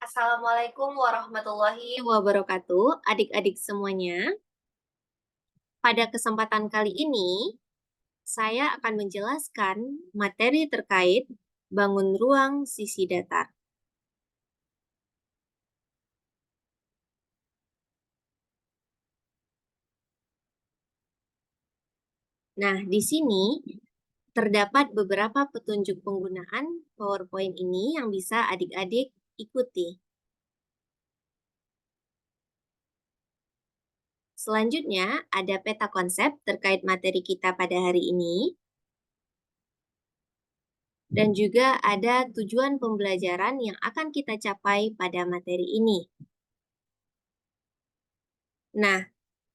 Assalamualaikum warahmatullahi wabarakatuh, adik-adik semuanya. Pada kesempatan kali ini, saya akan menjelaskan materi terkait bangun ruang sisi datar. Nah, di sini terdapat beberapa petunjuk penggunaan PowerPoint ini yang bisa adik-adik ikuti. Selanjutnya, ada peta konsep terkait materi kita pada hari ini. Dan juga ada tujuan pembelajaran yang akan kita capai pada materi ini. Nah,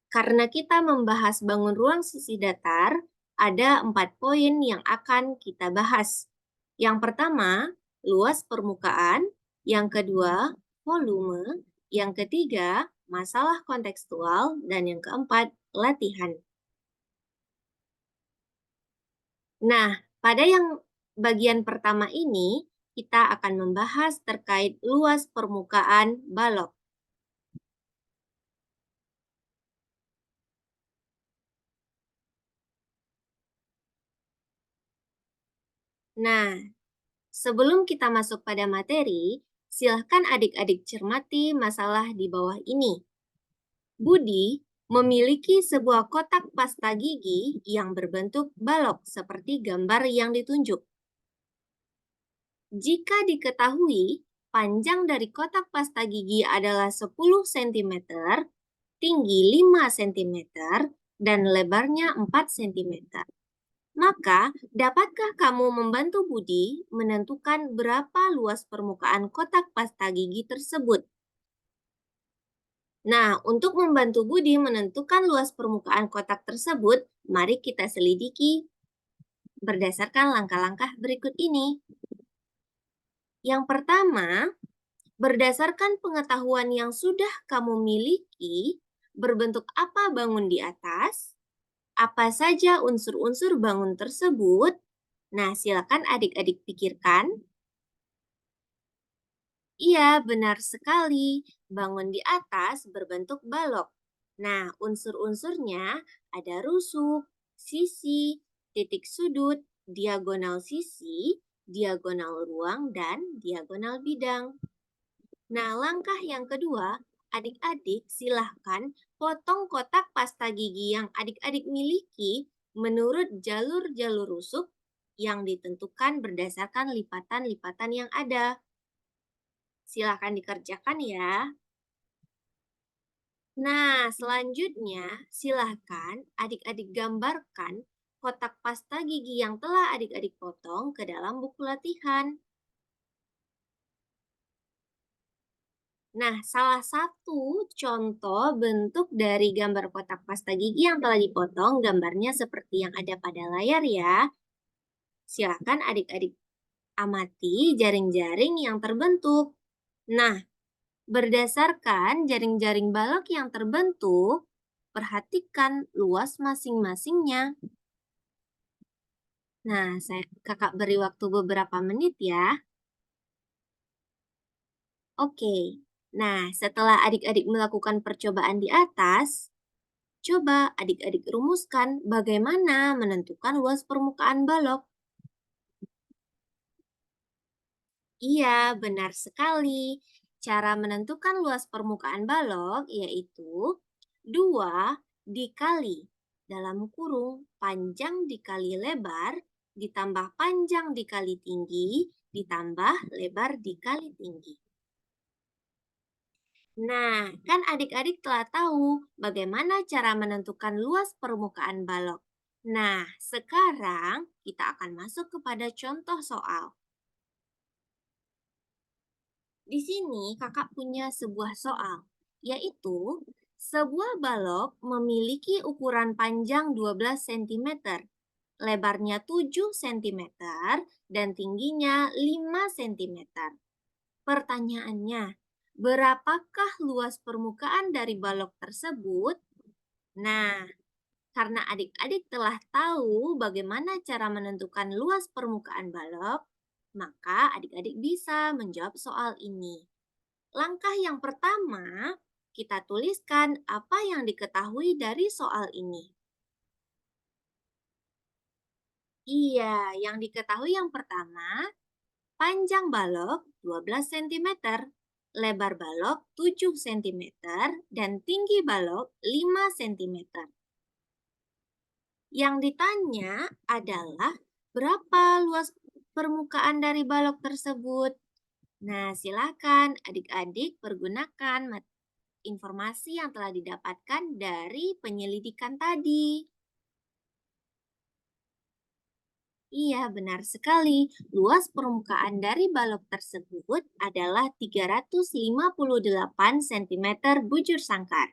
karena kita membahas bangun ruang sisi datar, ada 4 poin yang akan kita bahas. Yang pertama, luas permukaan. Yang kedua, volume. Yang ketiga, masalah kontekstual. Dan yang keempat, latihan. Nah, pada yang bagian pertama ini, kita akan membahas terkait luas permukaan balok. Nah, sebelum kita masuk pada materi, silahkan adik-adik cermati masalah di bawah ini. Budi memiliki sebuah kotak pasta gigi yang berbentuk balok seperti gambar yang ditunjuk. Jika diketahui panjang dari kotak pasta gigi adalah 10 cm, tinggi 5 cm, dan lebarnya 4 cm. Maka, dapatkah kamu membantu Budi menentukan berapa luas permukaan kotak pasta gigi tersebut? Nah, untuk membantu Budi menentukan luas permukaan kotak tersebut, mari kita selidiki berdasarkan langkah-langkah berikut ini. Yang pertama, berdasarkan pengetahuan yang sudah kamu miliki, berbentuk apa bangun di atas? Apa saja unsur-unsur bangun tersebut? Nah, silakan adik-adik pikirkan. Iya, benar sekali. Bangun di atas berbentuk balok. Nah, unsur-unsurnya ada rusuk, sisi, titik sudut, diagonal sisi, diagonal ruang, dan diagonal bidang. Nah, langkah yang kedua, adik-adik silahkan potong kotak pasta gigi yang adik-adik miliki menurut jalur-jalur rusuk yang ditentukan berdasarkan lipatan-lipatan yang ada. Silakan dikerjakan ya. Nah, selanjutnya silahkan adik-adik gambarkan kotak pasta gigi yang telah adik-adik potong ke dalam buku latihan. Nah, salah satu contoh bentuk dari gambar kotak pasta gigi yang telah dipotong, gambarnya seperti yang ada pada layar ya. Silakan adik-adik amati jaring-jaring yang terbentuk. Nah, berdasarkan jaring-jaring balok yang terbentuk, perhatikan luas masing-masingnya. Nah, kakak beri waktu beberapa menit ya. Oke, nah setelah adik-adik melakukan percobaan di atas, coba adik-adik rumuskan bagaimana menentukan luas permukaan balok. Iya, benar sekali. Cara menentukan luas permukaan balok yaitu 2 dikali dalam kurung panjang dikali lebar ditambah panjang dikali tinggi ditambah lebar dikali tinggi. Nah, kan adik-adik telah tahu bagaimana cara menentukan luas permukaan balok. Nah, sekarang kita akan masuk kepada contoh soal. Di sini kakak punya sebuah soal, yaitu sebuah balok memiliki ukuran panjang 12 cm, lebarnya 7 cm, dan tingginya 5 cm. Pertanyaannya, berapakah luas permukaan dari balok tersebut? Nah, karena adik-adik telah tahu bagaimana cara menentukan luas permukaan balok, maka adik-adik bisa menjawab soal ini. Langkah yang pertama, kita tuliskan apa yang diketahui dari soal ini. Iya, yang diketahui yang pertama, panjang balok 12 cm, lebar balok 7 cm, dan tinggi balok 5 cm. Yang ditanya adalah berapa luas permukaan dari balok tersebut. Nah, silakan adik-adik pergunakan informasi yang telah didapatkan dari penyelidikan tadi. Iya, benar sekali. Luas permukaan dari balok tersebut adalah 358 cm bujur sangkar.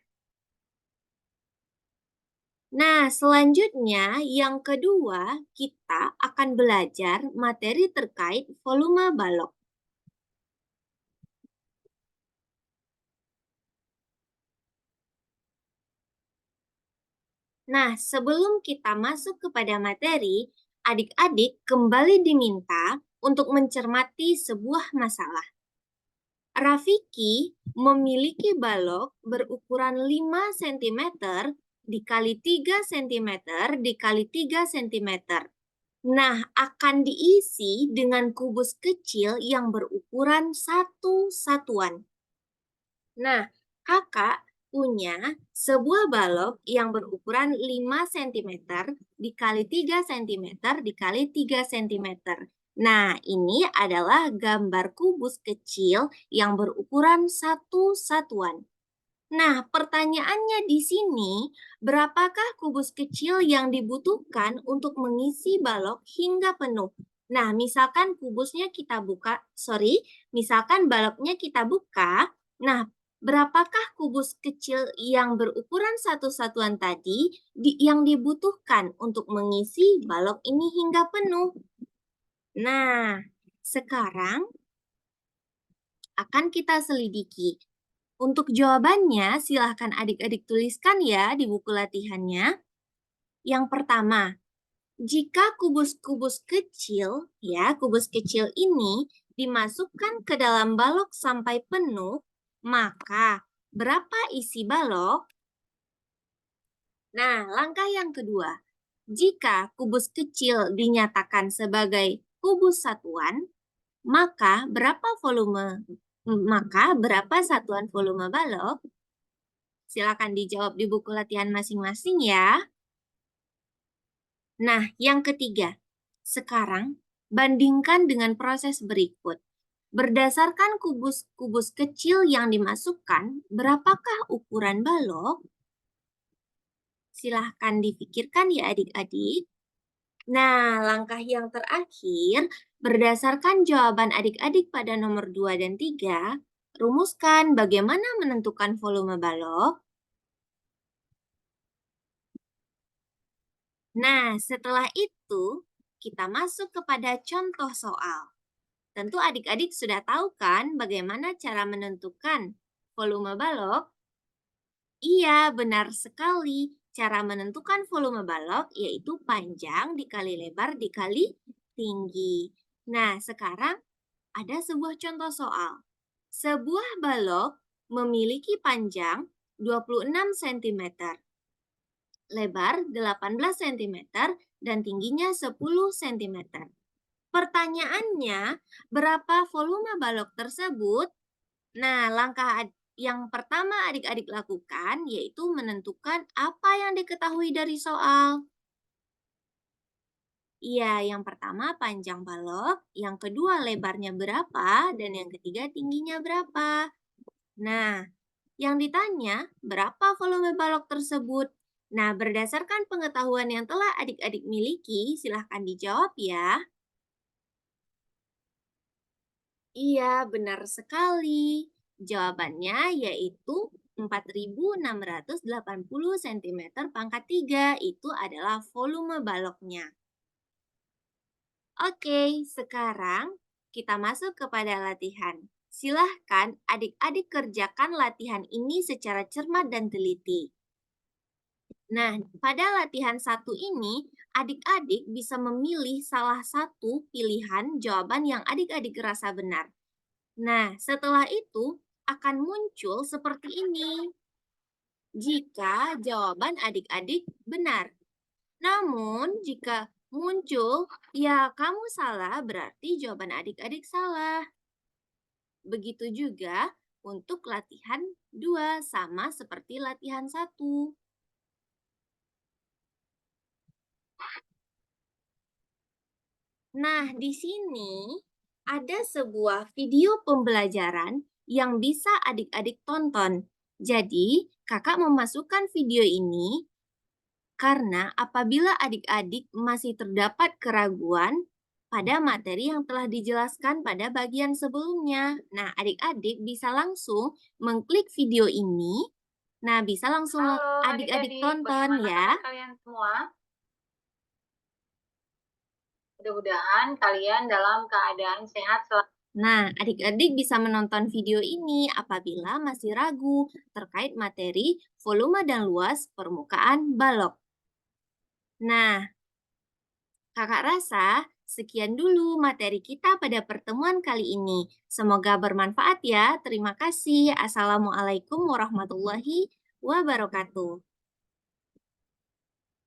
Nah, selanjutnya yang kedua, kita akan belajar materi terkait volume balok. Nah, sebelum kita masuk kepada materi, adik-adik kembali diminta untuk mencermati sebuah masalah. Rafiki memiliki balok berukuran 5 cm dikali 3 cm dikali 3 cm. Nah, akan diisi dengan kubus kecil yang berukuran 1 satuan. Nah, kakak punya sebuah balok yang berukuran 5 cm dikali 3 cm dikali 3 cm. Nah, ini adalah gambar kubus kecil yang berukuran 1 satuan. Nah, pertanyaannya di sini, berapakah kubus kecil yang dibutuhkan untuk mengisi balok hingga penuh? Nah, misalkan misalkan baloknya kita buka, nah, berapakah kubus kecil yang berukuran 1 satuan tadi yang dibutuhkan untuk mengisi balok ini hingga penuh? Nah, sekarang akan kita selidiki. Untuk jawabannya, silahkan adik-adik tuliskan ya di buku latihannya. Yang pertama, jika kubus-kubus kecil, kubus kecil ini dimasukkan ke dalam balok sampai penuh, maka berapa isi balok? Nah, langkah yang kedua, jika kubus kecil dinyatakan sebagai kubus satuan, maka berapa satuan volume balok? Silakan dijawab di buku latihan masing-masing ya. Nah, yang ketiga, sekarang bandingkan dengan proses berikut. Berdasarkan kubus-kubus kecil yang dimasukkan, berapakah ukuran balok? Silahkan dipikirkan ya adik-adik. Nah, langkah yang terakhir, berdasarkan jawaban adik-adik pada nomor 2 dan 3, rumuskan bagaimana menentukan volume balok. Nah, setelah itu, kita masuk kepada contoh soal. Tentu adik-adik sudah tahu kan bagaimana cara menentukan volume balok? Iya, benar sekali. Cara menentukan volume balok yaitu panjang dikali lebar dikali tinggi. Nah, sekarang ada sebuah contoh soal. Sebuah balok memiliki panjang 26 cm, lebar 18 cm, dan tingginya 10 cm. Pertanyaannya, berapa volume balok tersebut? Nah, langkah yang pertama adik-adik lakukan yaitu menentukan apa yang diketahui dari soal. Iya, yang pertama panjang balok, yang kedua lebarnya berapa, dan yang ketiga tingginya berapa. Nah, yang ditanya berapa volume balok tersebut? Nah, berdasarkan pengetahuan yang telah adik-adik miliki, silahkan dijawab ya. Iya, benar sekali. Jawabannya yaitu 4.680 cm pangkat 3. Itu adalah volume baloknya. Oke, sekarang kita masuk kepada latihan. Silahkan adik-adik kerjakan latihan ini secara cermat dan teliti. Nah, pada latihan 1 ini, adik-adik bisa memilih salah satu pilihan jawaban yang adik-adik rasa benar. Nah, setelah itu, akan muncul seperti ini jika jawaban adik-adik benar. Namun, jika muncul, ya kamu salah, berarti jawaban adik-adik salah. Begitu juga untuk latihan 2, sama seperti latihan 1. Nah, di sini ada sebuah video pembelajaran yang bisa adik-adik tonton. Jadi, kakak memasukkan video ini karena apabila adik-adik masih terdapat keraguan pada materi yang telah dijelaskan pada bagian sebelumnya. Nah, adik-adik bisa langsung mengklik video ini. Nah, bisa langsung Halo adik-adik adik-adik, tonton bagaimana ya. kabar kalian semua? Mudah-mudahan kalian dalam keadaan sehat selalu. Nah, adik-adik bisa menonton video ini apabila masih ragu terkait materi volume dan luas permukaan balok. Nah, kakak rasa sekian dulu materi kita pada pertemuan kali ini. Semoga bermanfaat ya. Terima kasih. Assalamualaikum warahmatullahi wabarakatuh.